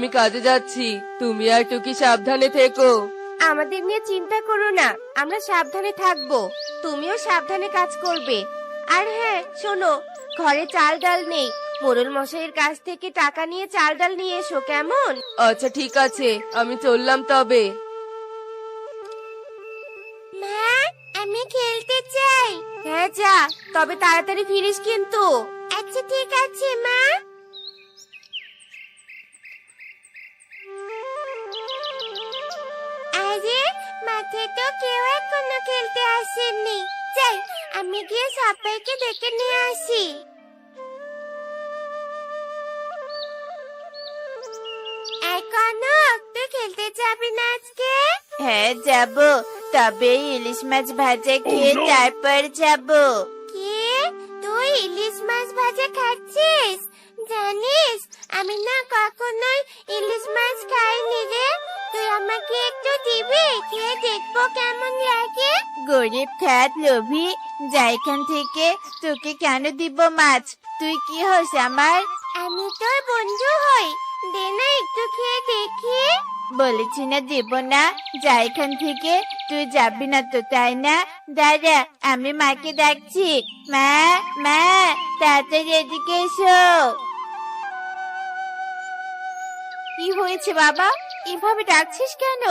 আমি কাজে যাচ্ছি, তুমি আর টুকি সাবধানে থেকো। আমাদের নিয়ে চিন্তা করো না, আমরা সাবধানে থাকবো। তুমিও সাবধানে কাজ করবে। আর হ্যাঁ শোনো, ঘরে চাল ডাল নেই, মোড়ল মশাইয়ের কাছ থেকে টাকা নিয়ে চাল ডাল নিয়ে এসো, কেমন? আচ্ছা ঠিক আছে, আমি চললাম তবে। মা, আমি খেলতে চাই। হ্যাঁ যা, তবে তাড়াতাড়ি ফিরিস কিন্তু। আচ্ছা ঠিক আছে মা। আরে মাঠে তো কেউ এখনো খেলতে আসেনি। যাই, আমি গিয়ে সবাইকে ডেকে নিয়ে আসি। এখনো তুই খেলতে যাবি না আজকে? হ্যাঁ যাব, তবে ইলিশ মাছ ভাজা খেয়ে তারপর যাব। কি, তুই ইলিশ মাছ ভাজা খাচ্ছিস? জানিস আমি না কখনোই ইলিশ মাছ খাইনি রে। তুই আমাকে একটু দিবি, খেয়ে দেখবো কেমন লাগে। গরিব খ্যাত লোভী, যাই এখান থেকে। তোকে কেন দিব মাছ? তুই কি হোস আমার? আমি তোর বন্ধু হই, দে না একটু খেয়ে দেখি। বলেছি না দেব না, যা এখান থেকে। তুই যাবি না তো তাই না? দাঁড়া, আমি মাকে ডাকছি। মা, মা, তাড়াতাড়ি এদিকে এসো। কি হয়েছে বাবা, এভাবে ডাকছিস কেন?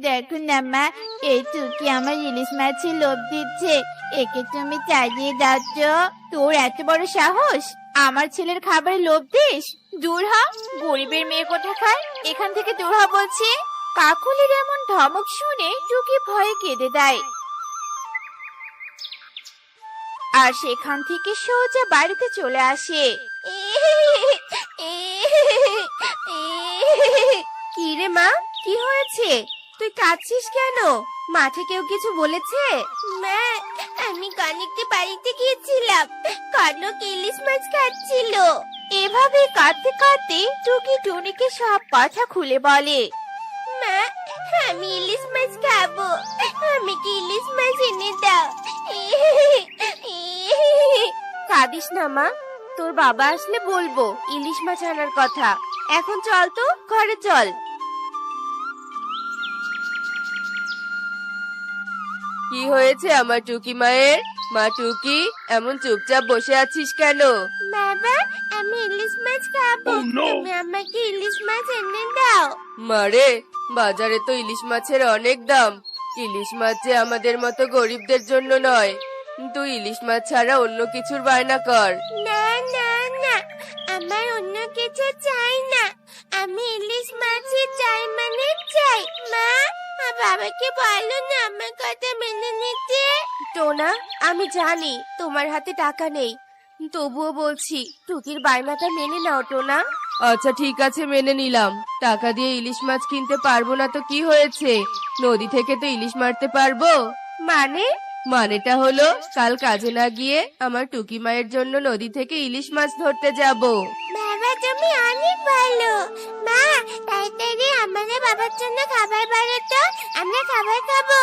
দেখো না মা, এই টুকি আমার ইলিশ মাছের লোভ দিচ্ছে, একে তুমি তাড়িয়ে দাও তো। তোর এত বড় সাহস, আমার ছেলের খাবারে লোভ দিস? দূর হ, গরিবের মেয়ে কোথাকার, এখান থেকে দূর হ বলছি। কাকুলির এমন ধমক শুনে টুকি ভয়ে কেঁদে দেয়, আর সেখান থেকে সোজা বাড়িতে চলে আসে। কি রে মা, কি হয়েছে? তুই কাঁদছিস কেন? মাঠে কেউ কিছু বলেছে? মা, আমি কনককে বাড়িতে গিয়েছিলাম, কনক ইলিশ মাছ খাচ্ছিল। এভাবে কাঁদতে কাঁদতে টুকি টুনিকে সব কথা খুলে বলে। মা, আমি ইলিশ মাছ খাবো, আমাকে ইলিশ মাছ এনে দাও। কাঁদিস না মা, তোর বাবা আসলে বলবো ইলিশ মাছ আনার কথা। এখন চল তো, ঘরে চল। কি হয়েছে আমার টুকি মায়ের? মা টুকি, এমন চুপচাপ বসে আছিস কেন? বাবা, আমি ইলিশ মাছ খাবো, তুমি আমাকে ইলিশ মাছ এনে দাও। মারে, বাজারে তো ইলিশ মাছের অনেক দাম। ইলিশ মাছ যে আমাদের মতো গরিবদের জন্য নয়। তুই ইলিশ মাছ ছাড়া অন্য কিছুর বায়না কর। না না না, আমার অন্য কিছু চাই না, আমি ইলিশ মাছই চাই, মানে চাই। মা, বাবাকে বলো না আমার কথা মেনে নিতে। টোনা, আমি জানি তোমার হাতে টাকা নেই, তবুও বলছি টুকির বায়নাটা মেনে নাও টোনা। আচ্ছা ঠিক আছে, মেনে নিলাম। টাকা দিয়ে ইলিশ মাছ কিনতে পারবো না তো কি হয়েছে? নদী থেকে তো ইলিশ মারতে পারবো। মানে? মানেটা হলো কাল কাজে না গিয়ে আমার টুকি মায়ের জন্য নদী থেকে ইলিশ মাছ ধরতে যাব। বাবা তুমি অনেক ভালো। মা, তাড়াতাড়ি আমাদের বাবার জন্য খাবার বানাও তো, আমরা খাবার খাবো।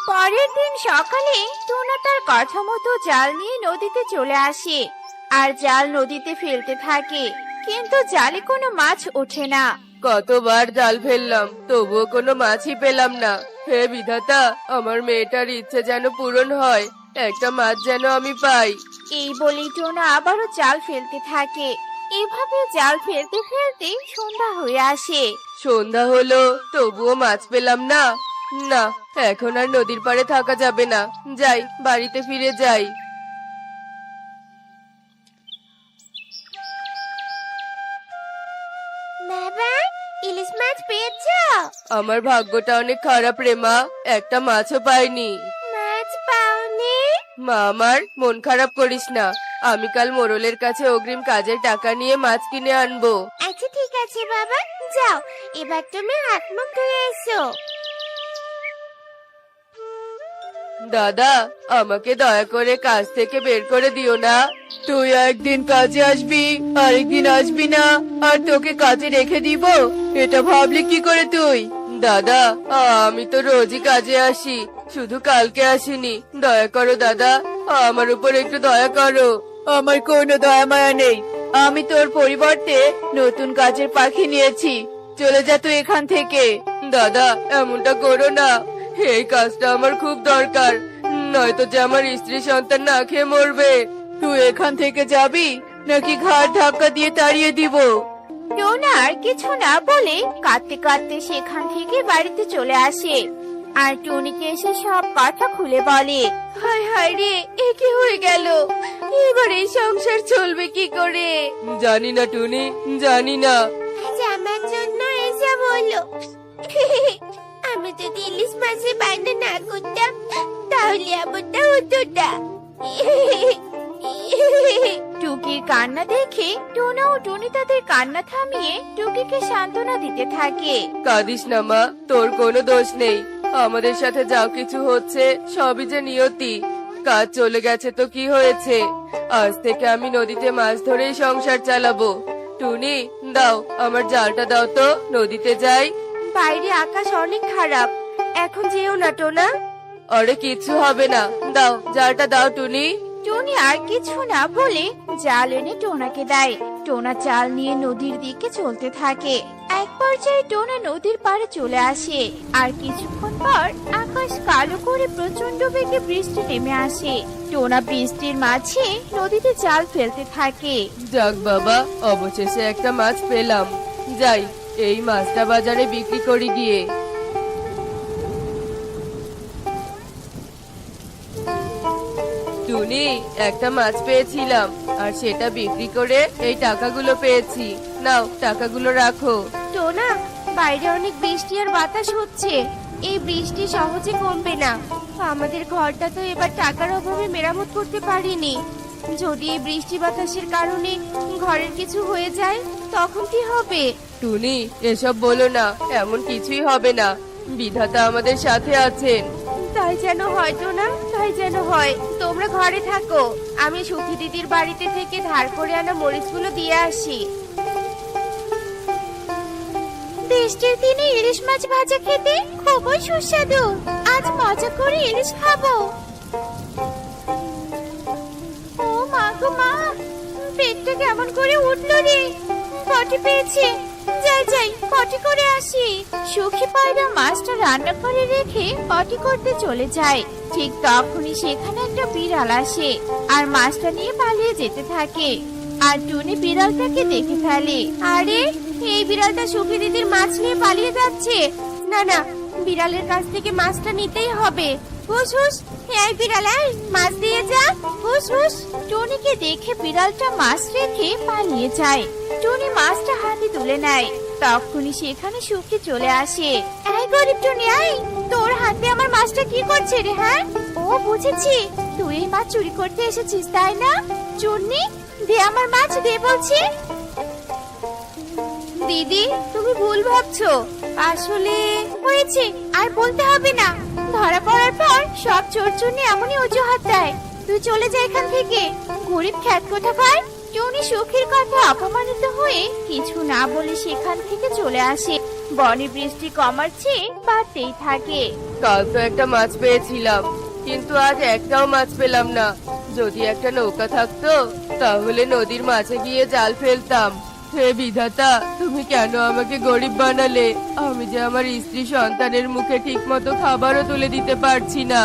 পরের দিন সকালে টোনা তার কথা মতো জাল নিয়ে নদীতে চলে আসে, আর জাল নদীতে ফেলতে থাকে, কিন্তু জালে কোনো মাছ ওঠে না। কতবার জাল ফেললাম, তবুও কোনো মাছই পেলাম না। হে বিধাতা, আমার মেয়েটার ইচ্ছে যেন পূরণ হয়, একটা মাছ যেন আমি পাই। এই বলেই টোনা আবারও জাল ফেলতে থাকে। এভাবে জাল ফেলতে ফেলতে সন্ধ্যা হয়ে আসে। সন্ধ্যা হলো, তবুও মাছ পেলাম না। না, এখন আর নদীর পাড়ে থাকা যাবে না, যাই বাড়িতে ফিরে যাই। বাবা, ইলিশ মাছ পেয়েছো? আমার ভাগ্যটা অনেক খারাপ রে মা, একটা মাছও পাইনি। মাছ পাওনি? মা আমার, মন খারাপ করিস না, আমি কাল মোড়লের কাছে অগ্রিম কাজের টাকা নিয়ে মাছ কিনে আনবো। আচ্ছা ঠিক আছে বাবা, যাও এবার তুমি হাত মুখ ধুয়ে এসো। দাদা, আমাকে দয়া করে কাজ থেকে বের করে দিও না। তুই একদিন কাজে আসবি, আরেকদিন আসবি না, আর তোকে কাজে রেখে দিব, এটা ভাবলি কি করে তুই? দাদা, আমি তো রোজই কাজে আসি, শুধু কালকে আসিনি। দয়া করো দাদা, আমার উপর একটু দয়া করো। আমার কোনো দয়া মায়া নেই। আমি তোর পরিবর্তে নতুন কাজের পাখি নিয়েছি। চলে যা তুই এখান থেকে। দাদা, এমনটা করো না। এই কাজটা আমার খুব দরকার, নয়তো যে আমার স্ত্রী সন্তান না খেয়ে মরবে। তুই এখান থেকে যাবি নাকি ঘাড় ধাক্কা দিয়ে তাড়িয়ে দিব? টোনা আর কিছু না বলে কাঁদতে কাঁদতে সেখান থেকে বাড়িতে চলে আসে আর টুনিকে এসে সব কথা খুলে বলে। হায় হায় রে, এ কি হয়ে গেল? এবার এই সংসার চলবে কি করে? জানি না টুনি, জানি না। আমার জন্য এসব হলো। আমি যদি ইলিশ মাছের বায়না না করতাম তাহলে এমনটা হতো না। টুকির কান্না দেখে টোনা ও টুনি তাদের কান্না থামিয়ে টুকিকে সান্ত্বনা দিতে থাকে। কাঁদিস না মা, তোর কোনো দোষ নেই। আমাদের সাথে যা কিছু হচ্ছে সবই যে নিয়তি। কাজ চলে গেছে তো কি হয়েছে? আজ থেকে আমি নদীতে মাছ ধরেই সংসার চালাবো। টুনি, দাও আমার জালটা, দাও তো, নদীতে যাই। বাইরে আকাশ অনেক খারাপ, এখন যেও না টোনা। আরে কিছু হবে না, দাও জালটা, দাও টুনি। টুনি আর কিছু না বলে জাল এনে টোনাকে দেয়। টোনা জাল নিয়ে নদীর দিকে চলতে থাকে। এক পর্যায়ে টোনা নদীর পাড়ে চলে আসে আর কিছুক্ষণ পর আকাশ কালো করে প্রচন্ড বেগে বৃষ্টি নেমে আসে। টোনা বৃষ্টির মাঝে নদীতে জাল ফেলতে থাকে। যাক বাবা, অবশেষে একটা মাছ পেলাম। যাই, এই মাছটা বাজারে বিক্রি করি গিয়ে। টুনি, একটা মাছ পেয়েছিলাম আর সেটা বিক্রি করে এই টাকাগুলো পেয়েছি। নাও, টাকাগুলো রাখো। টোনা, বাইরে অনেক বৃষ্টি আর বাতাস হচ্ছে। এই বৃষ্টি সহজে কমবে না। আমাদের ঘরটা তো এবার টাকার অভাবে মেরামত করতে পারিনি। যদি এই বৃষ্টি বাতাসের কারণে ঘরের কিছু হয়ে যায় তখন কি হবে? টুনি, এসব বলো না, এমন কিছুই হবে না। বিধাতা আমাদের সাথে আছেন। তাই যেন হয় টোনা, তাই যেন হয়। তোমরা ঘরে থাকো, আমি সুখী দিদির বাড়িতে থেকে ধার করে আনা মরিচগুলো দিয়ে আসি। বৃষ্টির দিনে ইলিশ মাছ ভাজা খেতে খুবই সুস্বাদু। আজ মজা করে ইলিশ খাবো। ও মা গো মা, পেটটা কেমন করে উঠলো রে। পটি পেয়েছে, যাই যাই পটি করে আসি। সুখী পায়রা মাছটা রান্না করে রেখে পটি করতে চলে যায়। ঠিক তখনই সেখানে একটা বিড়াল আসে আর মাছটা নিয়ে পালিয়ে যেতে থাকে। আর টুনি বিড়ালটাকে দেখে ফেলে। আরে, এই বিড়ালটা সুখী দিদির মাছ নিয়ে পালিয়ে যাচ্ছে। না না, বিড়ালের কাছ থেকে মাছটা নিতেই হবে। হুস হুস, এই বিড়াল, এই মাছ দিয়ে যা। হুস হুস। টুনিকে দেখে বিড়ালটা মাছ রেখে পালিয়ে যায়। টুনি মাছটা হাতে তুলে নেয়। তখনই সেখানে সুখী চলে আসে। এই গরিব টুনি, এই তোর হাতে আমার মাছটা কি করছে রে? হ্যাঁ, ও বুঝেছি, তুই এই মাছ চুরি করতে এসেছিস তাই না? চুন্নি, দে আমার মাছ, দে বলছি। দিদি, তুমি ভুল ভাবছো। আসলে হয়েছে, আর বলতে হবে না। ধরা পড়ার পর সব চোর চুন্নি এমনই অজুহাত দেয়। তুই চলে যা এখান থেকে, গরিব খ্যাত কোথাকার। টুনি সুখীর কথা অপমানিত হয়ে কিছু না বলে সেখান থেকে চলে আসে। বনে বৃষ্টি কমার চেয়ে বাড়তেই থাকে। কাল তো একটা মাছ পেয়েছিলাম, কিন্তু আজ একটাও মাছ পেলাম না। যদি একটা নৌকা থাকতো তাহলে নদীর মাঝে গিয়ে জাল ফেলতাম। হে বিধাতা, তুমি কেন আমাকে গরিব বানালে? আমি যে আমার স্ত্রী সন্তানের মুখে ঠিক মতো খাবারও তুলে দিতে পারছি না।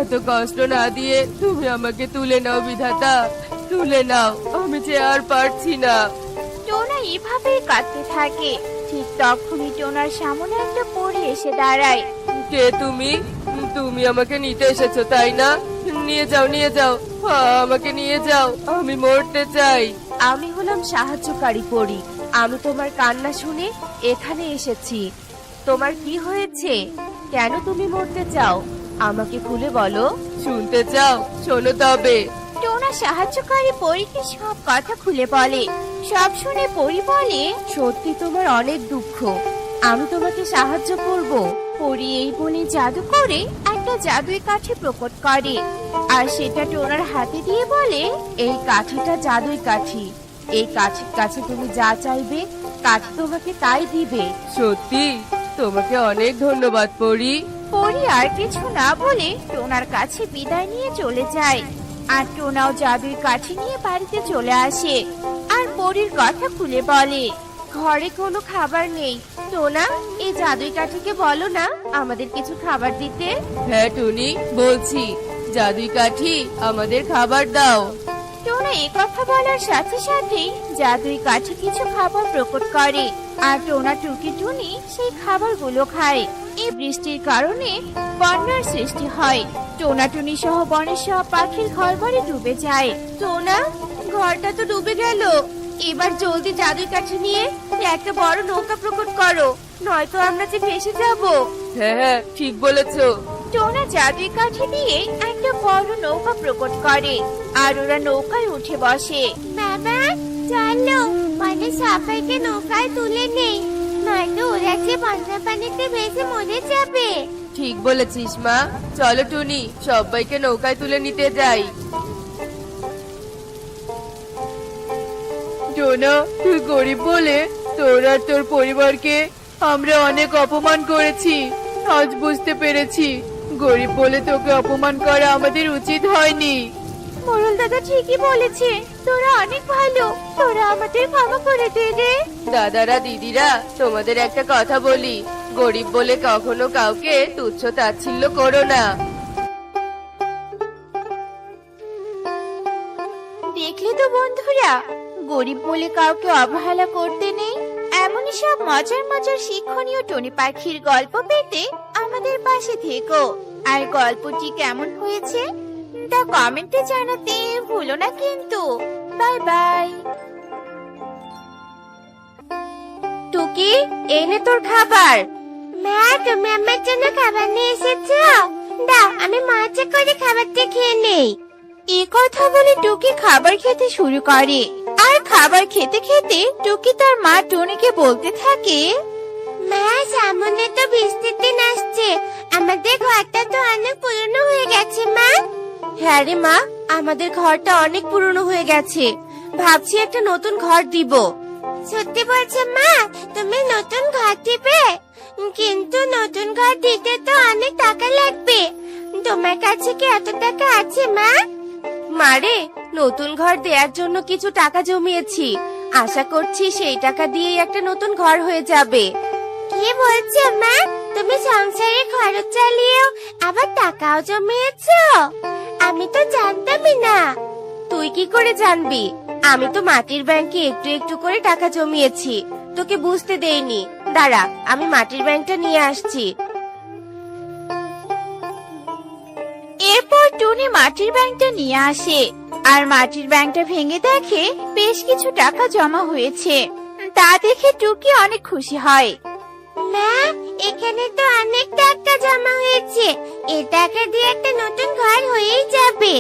এত কষ্ট না দিয়ে তুমি আমাকে তুলে নাও বিধাতা, তুলে নাও। আমি যে আর পারছি না। টোনা এভাবেই কাঁদতে থাকে। ঠিক তখনই টোনার সামনে একটা পরী এসে দাঁড়ায়। কে তুমি? তুমি আমাকে নিতে এসেছো তাই না? নিয়ে যাও, নিয়ে যাও, আমাকে নিয়ে যাও, আমি মরতে চাই। আমি হলাম সাহায্যকারী পরী। আমি তোমার কান্না শুনে এখানে এসেছি। তোমার কি হয়েছে? কেন তুমি মরতে চাও? আমাকে খুলে বলো। শুনতে চাও? শোনো তবে। টোনা সাহায্যকারী পরীকে সব কথা খুলে বলে। সব শুনে পরী বলে, সত্যি তোমার অনেক দুঃখ, আমি তোমাকে সাহায্য করব। পরী এই বনে জাদু করে একটা জাদুই কাঠি প্রকট করে আর সেটা টোনার হাতে দিয়ে বলে, এই কাঠিটা জাদুই কাঠি। এই কাঠির কাছে তুমি যা চাইবে কাঠি তোমাকে তাই দিবে। সত্যি? তোমাকে অনেক ধন্যবাদ পরি। পরী আর কিছু না বলে টোনার কাছে বিদায় নিয়ে চলে যায়। আর টোনাও জাদুই কাঠি নিয়ে বাড়িতে চলে আসে আর পরীর কথা খুলে বলে। ঘরে কোনো খাবার নেই, টোনা এই জাদুই কাঠিকে বলো না আমাদের কিছু খাবার দিতে। হ্যাঁ টুনি, বলছি, জাদুই কাঠি আমাদের খাবার দাও। টোনা এ কথা বলার সাথে সাথেই জাদুই কাঠি কিছু খাবার প্রকট করে আর টোনা টুকি টুনি সেই খাবারগুলো খায়। এই বৃষ্টির কারণে বন্যার সৃষ্টি হয়। টোনা টুনি সহ বনের সব পাখির ঘরবাড়ি ডুবে যায়। টোনা, ঘরটা তো ডুবে গেল, এবার জলদি জাদুই কাঠি নিয়ে একটা বড় নৌকা প্রকট করো, নয়তো আমরা যে ভেসে যাব। হ্যাঁ হ্যাঁ, ঠিক বলেছো। টোনা জাদুই কাঠি দিয়ে একটা বড় নৌকা প্রকট করে আর ওরা নৌকায় উঠে বসে। বাবা চলো, মানে সবাইকে নৌকায় তুলে নেই, নয়তো ওরা যে বন্যা পানিতে ভেসে মরে যাবে। ঠিক বলেছিস মা, চলো টুনি, সবাইকে নৌকায় তুলে নিতে যাই। টোনা, তুই গরিব বলে তোর আর তোর পরিবারকে আমরা অনেক অপমান করেছি। আজ বুঝতে পেরেছি গরিব বলে তোকে অপমান করা আমাদের উচিত হয়নি। মোরল দাদা ঠিকই বলেছে, তোরা অনেক ভালো, তোরা আমাদের ক্ষমা করে দে রে। দাদারা দিদিরা, তোমাদের একটা কথা বলি, গরিব বলে কখনো কাউকে তুচ্ছ তাচ্ছিল্য করো না। দেখলে তো বন্ধুরা, গরিব বলে কাউকে অবহেলা করতে নেই। এমনই সব মজার মজার শিক্ষণীয় টুনি পাখির গল্প পেতে আমাদের পাশে থেকো। আর গল্পটি কেমন হয়েছে তা কমেন্টে জানাতে ভুলো না কিন্তু। Bye bye. টুকি, এনে তোর খাবার। মা, তুমি আমার জন্য খাবার নিয়ে এসেছো? দাও, আমি মজা করে খাবারটা খেয়ে নেই। এই কথা বলে টুকি খাবার খেতে শুরু করে আর খাবার খেতে খেতে টুকি তার মা টুনিকে বলতে থাকে, মা সামনে তো বৃষ্টির দিন আসছে, আমাদের ঘরটা তো অনেক পুরনো হয়ে গেছে মা। হ্যাঁ রে মা, আমাদের ঘরটা অনেক পুরনো হয়ে গেছে, ভাবছি একটা নতুন ঘর দিব। সত্যি বলছো মা, তুমি নতুন ঘর দিবে? কিন্তু নতুন ঘর দিতে তো অনেক টাকা লাগবে, তোমার কাছে কি এত টাকা আছে মা? মারে, নতুন ঘর দেওয়ার জন্য কিছু টাকা জমিয়েছি, আশা করছি সেই টাকা দিয়েই একটা নতুন ঘর হয়ে যাবে। কি বলছো মা, তুমি সংসারের খরচ চালিয়েও আবার টাকাও জমিয়েছো? আমি তো জানতামই না। তুই কি করে জানবি? আমি তো মাটির ব্যাংকে একটু একটু করে টাকা জমিয়েছি, তোকে বুঝতে দেইনি। দাঁড়া, আমি মাটির ব্যাংকটা নিয়ে আসছি। এরপর টুনি মাটির ব্যাংকটা নিয়ে আসে আর মাটির ব্যাংকটা ভেঙে দেখে বেশ কিছু টাকা জমা হয়েছে। তা দেখে টুকি অনেক খুশি হয়। মা, এখানে তো অনেক টাকা জমা হয়েছে, এই টাকা দিয়ে একটা নতুন ঘর হয়েই যাবে।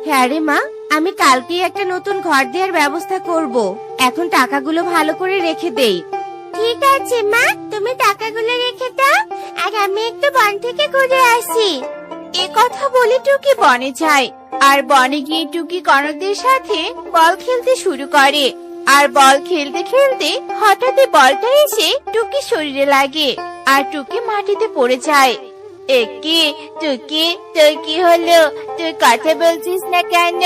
হ্যাঁ রে মা, আমি কালকেই একটা নতুন ঘর দেওয়ার ব্যবস্থা করব, এখন টাকাগুলো ভালো করে রেখে দেই। ঠিক আছে মা, তুমি টাকাগুলো রেখে দাও আর আমি একটু বন থেকে ঘুরে আসি। এ কথা বলে টুকি বনে যায় আর বনে গিয়ে টুকি কনকদের সাথে বল খেলতে শুরু করে। আর বল খেলতে খেলতে হঠাৎ বলটা এসে টুকি শরীরে লাগে আর টুকি মাটিতে পড়ে যায়। একি টুকি, তোর কি হলো? তুই কথা বলছিস না কেন?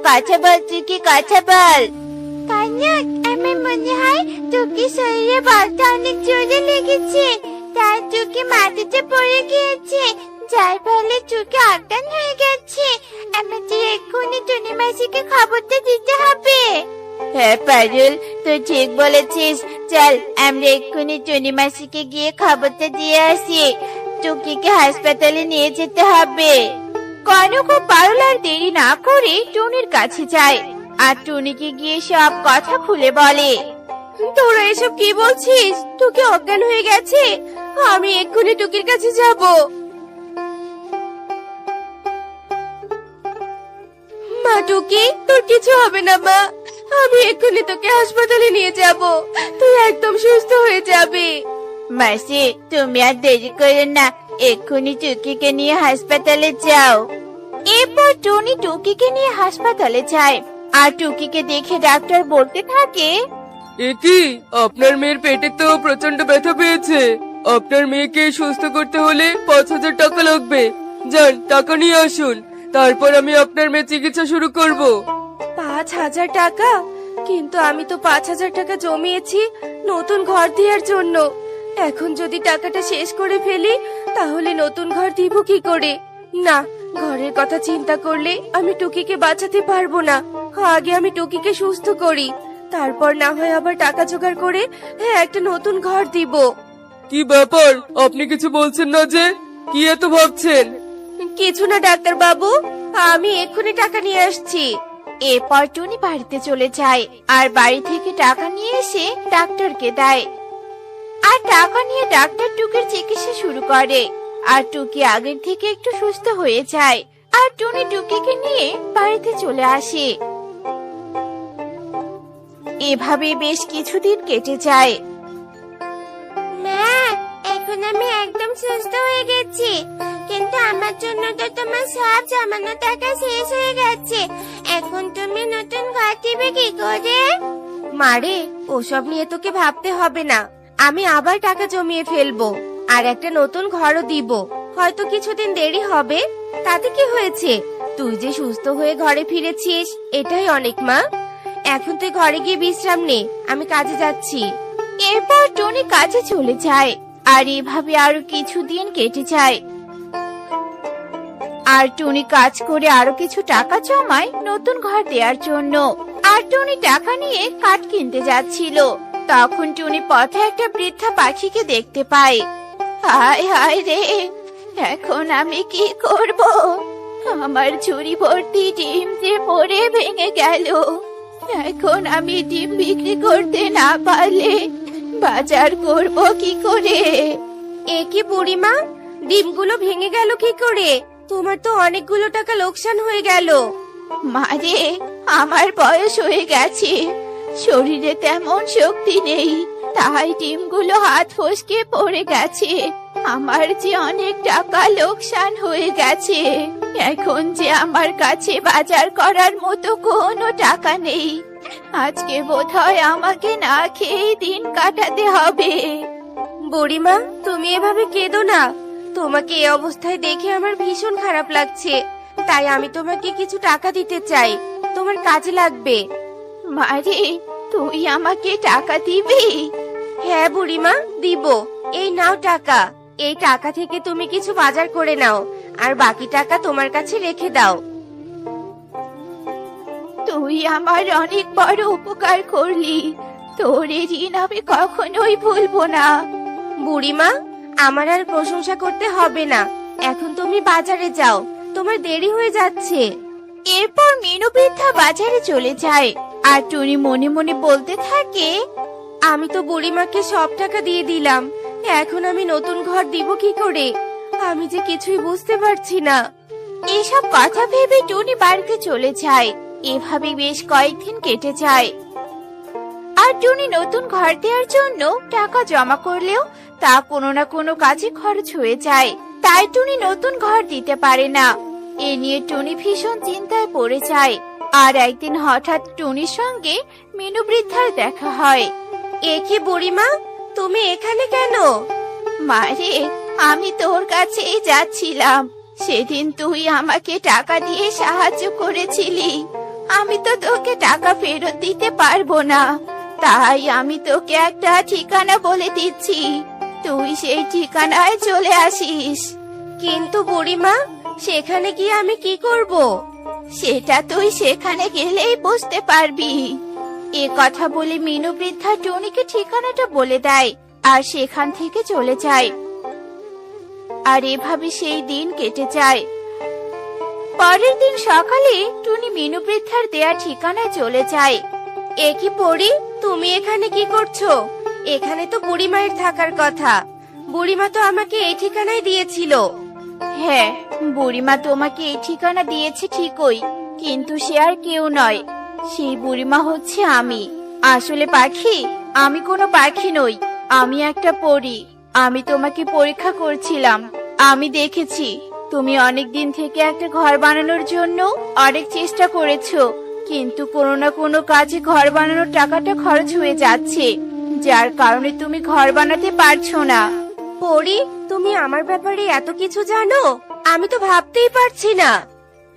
কথা বল টুকি, কথা বল। কনক, আমার মনে হয় টুকি শরীরে বলটা অনেক জোরে লেগেছে, তাই টুকি মাটিতে পড়ে গিয়েছে, যার ফলে টুকি অজ্ঞান হয়ে গেছে। আমাদের এক্ষুনি টুনি মাসিকে খবরটা দিতে হবে। হ্যাঁ পারুল, তুই ঠিক বলেছিস, চল আমরা এক্ষুনি টুনি মাসিকে গিয়ে খবরটা দিয়ে আসি। টুকিকে হাসপাতালে নিয়ে যেতে হবে। কনক ও পারুল আর দেরি না করে টুনির কাছে যায় আর টুনিকে গিয়ে সব কথা খুলে বলে। তোরা এসব কি বলছিস? টুকি অজ্ঞান হয়ে গেছে, আমি এক্ষুনি টুকির কাছে যাব। মা টুকি, তোর কিছু হবে না মা, আমি এক্ষুনি তোকে হাসপাতালে নিয়ে যাব, তুই একদম সুস্থ হয়ে যাবি। মাসি, তুমি আর দেরি করো না, এক্ষুনি টুকিকে নিয়ে হাসপাতালে যাও। এরপর টুনি টুকিকে নিয়ে হাসপাতালে যায় আর টুকিকে দেখে ডাক্তার বলতে থাকে, একি, আপনার মেয়ের পেটে তো প্রচন্ড ব্যথা পেয়েছে, আপনার মেয়েকে সুস্থ করতে হলে 5,000 টাকা লাগবে, যান টাকা নিয়ে আসুন। তারপর আমি আপনার মেয়ে চিকিৎসা শুরু করব। 5,000 টাকা? কিন্তু আমি তো 5,000 টাকা জমিয়েছি নতুন ঘর দেওয়ার জন্য। এখন যদি টাকাটা শেষ করে ফেলি তাহলে নতুন ঘর দিব কি করে? না, ঘরের কথা চিন্তা করলে আমি টুকিকে বাঁচাতে পারবো না। আগে আমি টুকিকে সুস্থ করি, তারপর না হয় আবার টাকা জোগাড় করে একটা নতুন ঘর দিব। কি ব্যাপার, আপনি কিছু বলছেন না যে? কি এত ভাবছেন? কিছু না ডাক্তার বাবু, আমি এক্ষুনি টাকা নিয়ে আসছি। এরপর টুনি বাড়িতে চলে যায় আর বাড়ি থেকে টাকা নিয়ে এসে ডাক্তারকে দেয়। আর টাকা নিয়ে ডাক্তার টুকির চিকিৎসা শুরু করে। আর টুকি আগের থেকে একটু সুস্থ হয়ে যায়। আর টুনি টুকিকে নিয়ে বাড়িতে চলে আসে। এভাবে বেশ কিছুদিন কেটে যায়। মা, এখন আমি একদম সুস্থ হয়ে গেছি, কিন্তু আমার জন্য তো তোমার সব জমানো টাকা শেষ হয়ে গেছে। এখন তুমি নতুন ঘর দিবে কি করে? মারে, ওসব নিয়ে তোকে ভাবতে হবে না। আমি আবার টাকা জমিয়ে ফেলবো আর একটা নতুন ঘরও দিব। হয়তো কিছুদিন দেরি হবে, তাতে কি হয়েছে? তুই যে সুস্থ হয়ে ঘরে ফিরেছিস এটাই অনেক মা। এখন তুই ঘরে গিয়ে বিশ্রাম নে, আমি কাজে যাচ্ছি। এরপর টনি কাজে চলে যায়। আর এভাবে আরো কিছুদিন কেটে যায়। আর টনি কাজ করে আরো কিছু টাকা জমায় নতুন ঘর দেওয়ার জন্য। আর টনি টাকা নিয়ে কাঠ কিনতে যাচ্ছিল। তখন টনি পথে একটা বৃদ্ধা পাখিকে দেখতে পায়। হায় হায় রে, এখন আমি কি করব? আমার ঝুড়ি ভর্তি ডিম যে পড়ে ভেঙে গেল। এখন আমি ডিম বিক্রি করতে না পারলে বাজার করব কি করে? এ কি বুড়িমা, ডিমগুলো ভেঙে গেল কি করে? তোমার তো অনেকগুলো টাকা লোকসান হয়ে গেল। মারে, আমার বয়স হয়ে গেছে, শরীরে তেমন শক্তি নেই, তাই ডিমগুলো হাত ফসকে পড়ে গেছে। আমার যে অনেক টাকা লোকসান হয়ে গেছে। এখন যে আমার কাছে বাজার করার মতো কোনো টাকা নেই। আজকে বোধহয় আমাকে না খেয়ে দিন কাটাতে হবে। বুড়িমা, তুমি এভাবে কেঁদো না। তোমাকে এই অবস্থায় দেখে আমার ভীষণ খারাপ লাগছে, তাই আমি তোমাকে কিছু টাকা দিতে চাই, তোমার কাজে লাগবে। মারে, তুই আমাকে টাকা দিবি? হ্যাঁ বুড়িমা, দিব। এই নাও টাকা। এই টাকা থেকে তুমি কিছু বাজার করে নাও, আর বাকি টাকা তোমার কাছে রেখে দাও। তুই আমার অনেক বড় উপকার করলি, তোর এই ঋণ আমি কখনোই ভুলবো না। বুড়িমা, আমার আর প্রশংসা করতে হবে না, এখন তুমি বাজারে যাও, তোমার দেরি হয়ে যাচ্ছে। এরপর মিনু বৃদ্ধা বাজারে চলে যায়। আর টুনি মনে মনে বলতে থাকে, আমি তো বুড়িমাকে সব টাকা দিয়ে দিলাম, এখন আমি নতুন ঘর দিব কি করে? আমি যে কিছুই বুঝতে পারছি না। এসব কথা ভেবে টুনি বাড়িতে চলে যায়। এভাবে বেশ কয়েকদিন কেটে যায়। আর টুনি নতুন ঘর দেওয়ার জন্য টাকা জমা করলেও তা কোনো না কোনো কাজে খরচ হয়ে যায়। তাই টুনি নতুন ঘর দিতে পারে না। এ নিয়ে টুনি ভীষণ চিন্তায় পড়ে যায়। আর একদিন হঠাৎ টুনির সঙ্গে মিনু বৃদ্ধার দেখা হয়। এ কি বুড়িমা, তুমি এখানে কেন? মারে, আমি তোর কাছেই যাচ্ছিলাম। সেদিন তুই আমাকে টাকা দিয়ে সাহায্য করেছিলি, আমি তো তোকে টাকা ফেরত দিতে পারবো না। তাই আমি তোকে একটা ঠিকানা বলে দিচ্ছি, তুই সেই ঠিকানায় চলে আসিস। কিন্তু বুড়িমা, সেখানে গিয়ে আমি কি করব? সেটা তুই সেখানে গেলেই বুঝতে পারবি। এ কথা বলে মিনু বৃদ্ধা টুনিকে ঠিকানাটা বলে দেয় আর সেখান থেকে চলে যায়। আর এভাবে সেই দিন কেটে যায়। পরের দিন সকালে টুনি মিনু বৃদ্ধার দেয়া ঠিকানায় চলে যায়। এ কি পড়ি, তুমি এখানে কি করছো? এখানে তো বুড়িমায়ের থাকার কথা। বুড়িমা তো আমাকে এই ঠিকানায় দিয়েছিল। হ্যাঁ, বুড়িমা তোমাকে এই ঠিকানা দিয়েছে ঠিকই, কিন্তু সে আর কেউ নয়, সেই বুড়িমা হচ্ছে আমি। আসলে পাখি, আমি কোনো পাখি নই, আমি একটা পরী। আমি তোমাকে পরীক্ষা করছিলাম। আমি দেখেছি তুমি অনেক দিন থেকে একটা ঘর বানানোর জন্য অনেক চেষ্টা করেছো, কিন্তু কোনো না কোনো কাজে ঘর বানানোর টাকাটা খরচ হয়ে যাচ্ছে, যার কারণে তুমি ঘর বানাতে পারছো না। পড়ি, তুমি আমার ব্যাপারে এত কিছু জানো? আমি তো ভাবতেই পারছি না।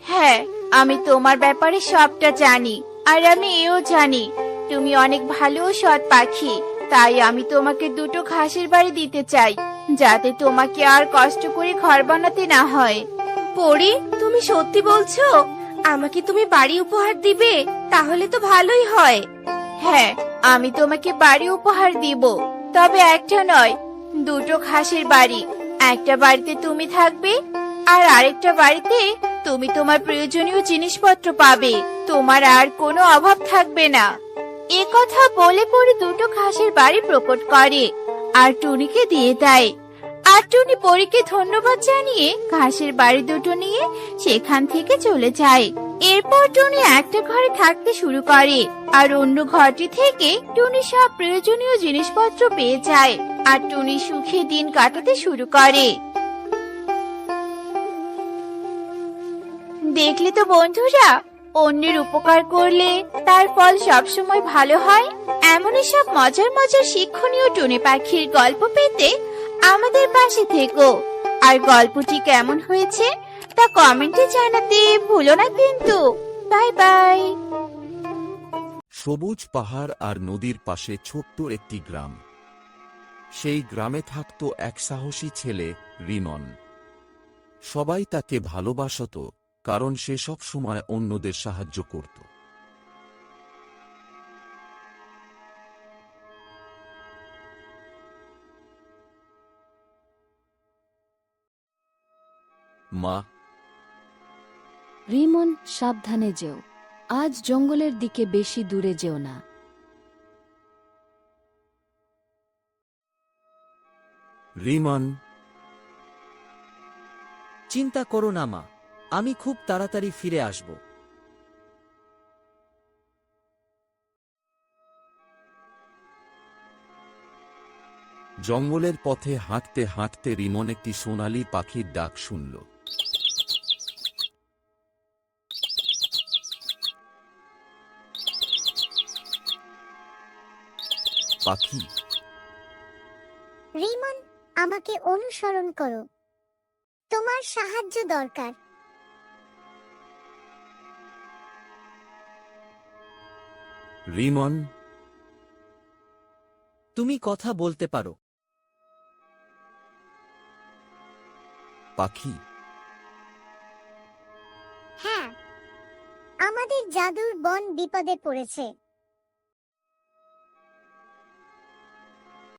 হ্যাঁ, আমি তোমার ব্যাপারে সবটা জানি। আর আমি এও জানি তুমি অনেক ভালো ও সৎ পাখি। তাই আমি তোমাকে দুটো ঘাসের বাড়ি দিতে চাই, যাতে তোমাকে আর কষ্ট করে ঘর বানাতে না হয়। পরি, তুমি সত্যি বলছো? আমাকে তুমি বাড়ি উপহার দিবে? তাহলে তো ভালোই হয়। হ্যাঁ, আমি তোমাকে বাড়ি উপহার দিব, তবে একটা নয়, দুটো ঘাসের বাড়ি। একটা বাড়িতে তুমি থাকবে, আর আরেকটা বাড়িতে তুমি তোমার প্রয়োজনীয় জিনিসপত্র পাবে। তোমার আর কোনো অভাব থাকবে না। এ কথা বলে পরে দুটো ঘাসের বাড়ি প্রকট করে আর টুনিকে দিয়ে দেয়। আর টুনি পরীকে ধন্যবাদ জানিয়ে ঘাসের বাড়ি দুটো নিয়ে সেখান থেকে চলে যায়। এরপর টুনি একটা ঘরে থাকতে শুরু করে, আর অন্য ঘরটি থেকে টুনি সব প্রয়োজনীয় জিনিসপত্র পেয়ে যায়। আর টুনি সুখে দিন কাটাতে শুরু করে। দেখলে তো বন্ধুরা, অন্যের উপকার করলে তার ফল সবসময় ভালো হয়। এমনই সব মজার মজার শিক্ষণীয় টুনি পাখির গল্প পেতে আমাদের পাশে থেকো। আর গল্পটি কেমন হয়েছে তা কমেন্টে জানাতে ভুলো না কিন্তু। Bye bye. সবুজ পাহাড় আর নদীর পাশে ছোট্ট একটি গ্রাম। সেই গ্রামে থাকত এক সাহসী ছেলে, রিমন। সবাই তাকে ভালোবাসত, কারণ সে সব সময় অন্যদের সাহায্য করত। মা, রিমন, সাবধানে যেও। আজ জঙ্গলের দিকে বেশি দূরে যেও না। রিমন, চিন্তা করো না মা, আমি খুব তাড়াতাড়ি ফিরে আসব। জঙ্গলের পথে হাঁটতে হাঁটতে রিমন একটি সোনালী পাখির ডাক শুনল। পাখি, রিমন, আমাকে অনুসরণ করো, তোমার সাহায্য দরকার। রিমন, তুমি কথা বলতে পারো। পাখি, হ্যাঁ, আমাদের জাদুর বন বিপদে পড়েছে।